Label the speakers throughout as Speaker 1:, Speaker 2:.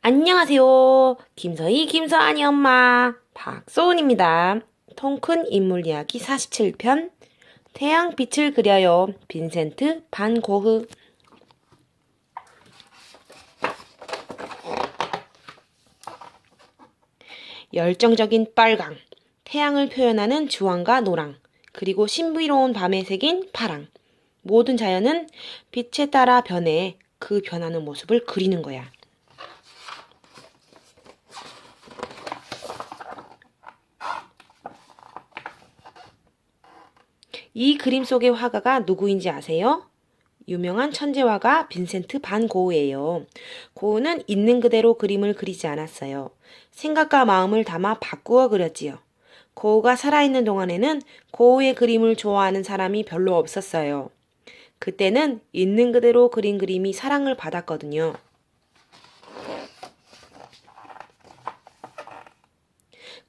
Speaker 1: 안녕하세요. 김서희, 김서아니 엄마, 박소은입니다. 통큰 인물 이야기 47편, 태양빛을 그려요. 빈센트 반 고흐. 열정적인 빨강, 태양을 표현하는 주황과 노랑, 그리고 신비로운 밤에 새긴 파랑. 모든 자연은 빛에 따라 변해 그 변하는 모습을 그리는 거야. 이 그림 속의 화가가 누구인지 아세요? 유명한 천재화가 빈센트 반 고흐예요. 고흐는 있는 그대로 그림을 그리지 않았어요. 생각과 마음을 담아 바꾸어 그렸지요. 고흐가 살아있는 동안에는 고흐의 그림을 좋아하는 사람이 별로 없었어요. 그때는 있는 그대로 그린 그림이 사랑을 받았거든요.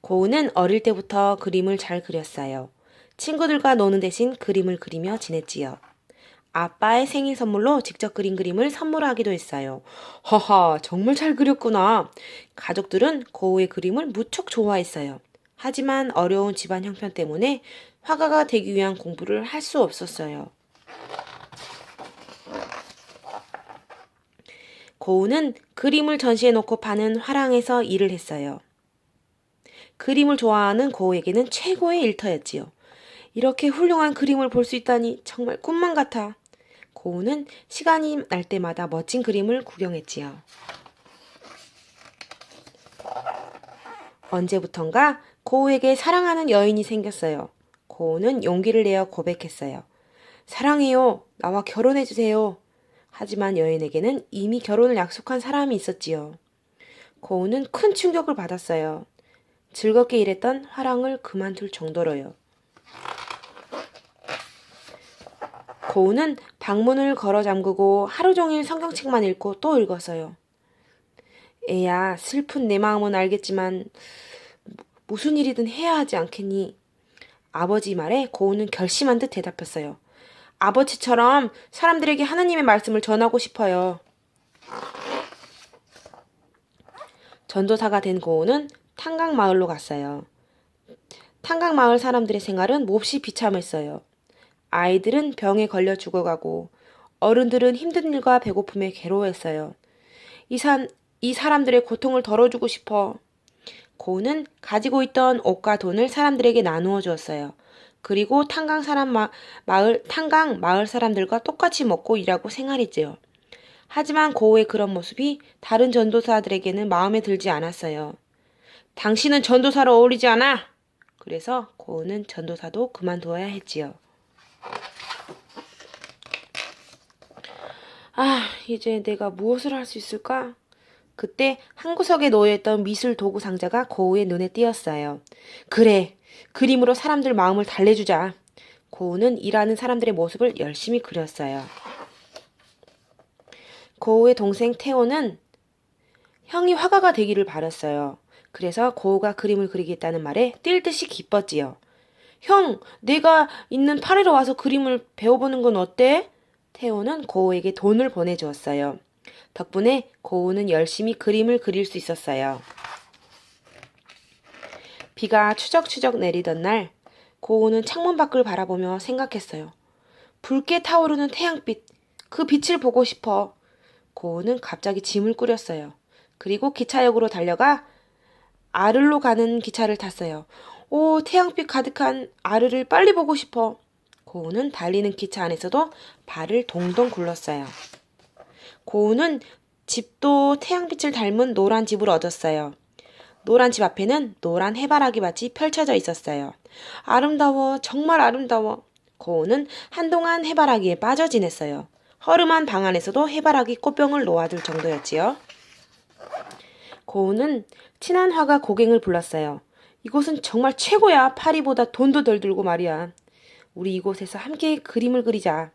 Speaker 1: 고흐는 어릴 때부터 그림을 잘 그렸어요. 친구들과 노는 대신 그림을 그리며 지냈지요. 아빠의 생일 선물로 직접 그린 그림을 선물하기도 했어요. 허허, 정말 잘 그렸구나. 가족들은 고흐의 그림을 무척 좋아했어요. 하지만 어려운 집안 형편 때문에 화가가 되기 위한 공부를 할 수 없었어요. 고흐는 그림을 전시해 놓고 파는 화랑에서 일을 했어요. 그림을 좋아하는 고흐에게는 최고의 일터였지요. 이렇게 훌륭한 그림을 볼 수 있다니 정말 꿈만 같아. 고흐는 시간이 날 때마다 멋진 그림을 구경했지요. 언제부턴가 고흐에게 사랑하는 여인이 생겼어요. 고흐는 용기를 내어 고백했어요. 사랑해요. 나와 결혼해주세요. 하지만 여인에게는 이미 결혼을 약속한 사람이 있었지요. 고흐는 큰 충격을 받았어요. 즐겁게 일했던 화랑을 그만둘 정도로요. 고흐는 방문을 걸어 잠그고 하루 종일 성경책만 읽고 또 읽었어요. 애야, 슬픈 내 마음은 알겠지만 무슨 일이든 해야 하지 않겠니? 아버지 말에 고우는 결심한 듯 대답했어요. 아버지처럼 사람들에게 하나님의 말씀을 전하고 싶어요. 전도사가 된 고우는 탄강마을로 갔어요. 탄강마을 사람들의 생활은 몹시 비참했어요. 아이들은 병에 걸려 죽어가고 어른들은 힘든 일과 배고픔에 괴로워했어요. 이, 이 사람들의 고통을 덜어주고 싶어. 고우는 가지고 있던 옷과 돈을 사람들에게 나누어 주었어요. 그리고 탄강 마을 사람들과 똑같이 먹고 일하고 생활했지요. 하지만 고우의 그런 모습이 다른 전도사들에게는 마음에 들지 않았어요. 당신은 전도사로 어울리지 않아! 그래서 고우는 전도사도 그만두어야 했지요. 아, 이제 내가 무엇을 할 수 있을까? 그때 한 구석에 놓여있던 미술 도구 상자가 고우의 눈에 띄었어요. 그래, 그림으로 사람들 마음을 달래주자. 고우는 일하는 사람들의 모습을 열심히 그렸어요. 고우의 동생 태호는 형이 화가가 되기를 바랐어요. 그래서 고우가 그림을 그리겠다는 말에 뛸 듯이 기뻤지요. 형, 내가 있는 파리로 와서 그림을 배워보는 건 어때? 태호는 고우에게 돈을 보내주었어요. 덕분에 고우는 열심히 그림을 그릴 수 있었어요. 비가 추적추적 내리던 날, 고우는 창문 밖을 바라보며 생각했어요. 붉게 타오르는 태양빛, 그 빛을 보고 싶어. 고우는 갑자기 짐을 꾸렸어요. 그리고 기차역으로 달려가 아르로 가는 기차를 탔어요. 오, 태양빛 가득한 아르를 빨리 보고 싶어. 고우는 달리는 기차 안에서도 발을 동동 굴렀어요. 고우는 집도 태양빛을 닮은 노란 집을 얻었어요. 노란 집 앞에는 노란 해바라기 밭이 펼쳐져 있었어요. 아름다워, 정말 아름다워. 고우는 한동안 해바라기에 빠져 지냈어요. 허름한 방 안에서도 해바라기 꽃병을 놓아둘 정도였지요. 고우는 친한 화가 고갱을 불렀어요. 이곳은 정말 최고야. 파리보다 돈도 덜 들고 말이야. 우리 이곳에서 함께 그림을 그리자.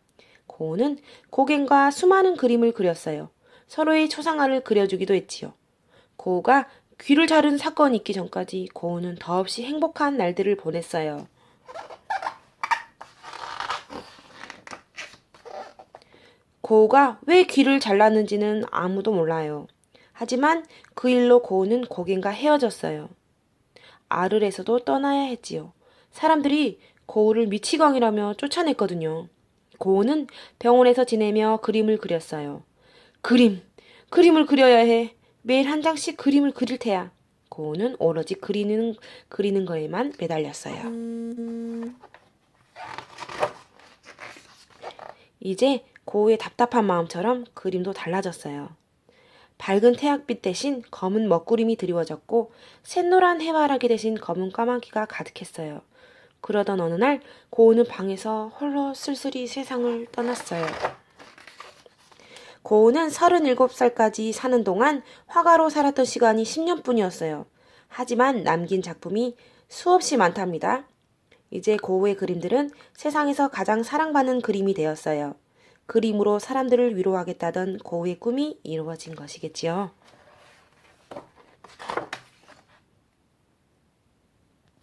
Speaker 1: 고우는 고갱과 수많은 그림을 그렸어요. 서로의 초상화를 그려주기도 했지요. 고우가 귀를 자른 사건이 있기 전까지 고우는 더없이 행복한 날들을 보냈어요. 고우가 왜 귀를 잘랐는지는 아무도 몰라요. 하지만 그 일로 고우는 고겐과 헤어졌어요. 아르에서도 떠나야 했지요. 사람들이 고우를 미치광이라며 쫓아냈거든요. 고우는 병원에서 지내며 그림을 그렸어요. 그림을 그려야 해. 매일 한 장씩 그림을 그릴 테야. 고우는 오로지 그리는 거에만 매달렸어요. 이제 고우의 답답한 마음처럼 그림도 달라졌어요. 밝은 태양빛 대신 검은 먹구름이 드리워졌고 샛노란 해바라기 대신 검은 까마귀가 가득했어요. 그러던 어느 날 고우는 방에서 홀로 쓸쓸히 세상을 떠났어요. 고우는 37살까지 사는 동안 화가로 살았던 시간이 10년뿐이었어요. 하지만 남긴 작품이 수없이 많답니다. 이제 고우의 그림들은 세상에서 가장 사랑받는 그림이 되었어요. 그림으로 사람들을 위로하겠다던 고우의 꿈이 이루어진 것이겠지요.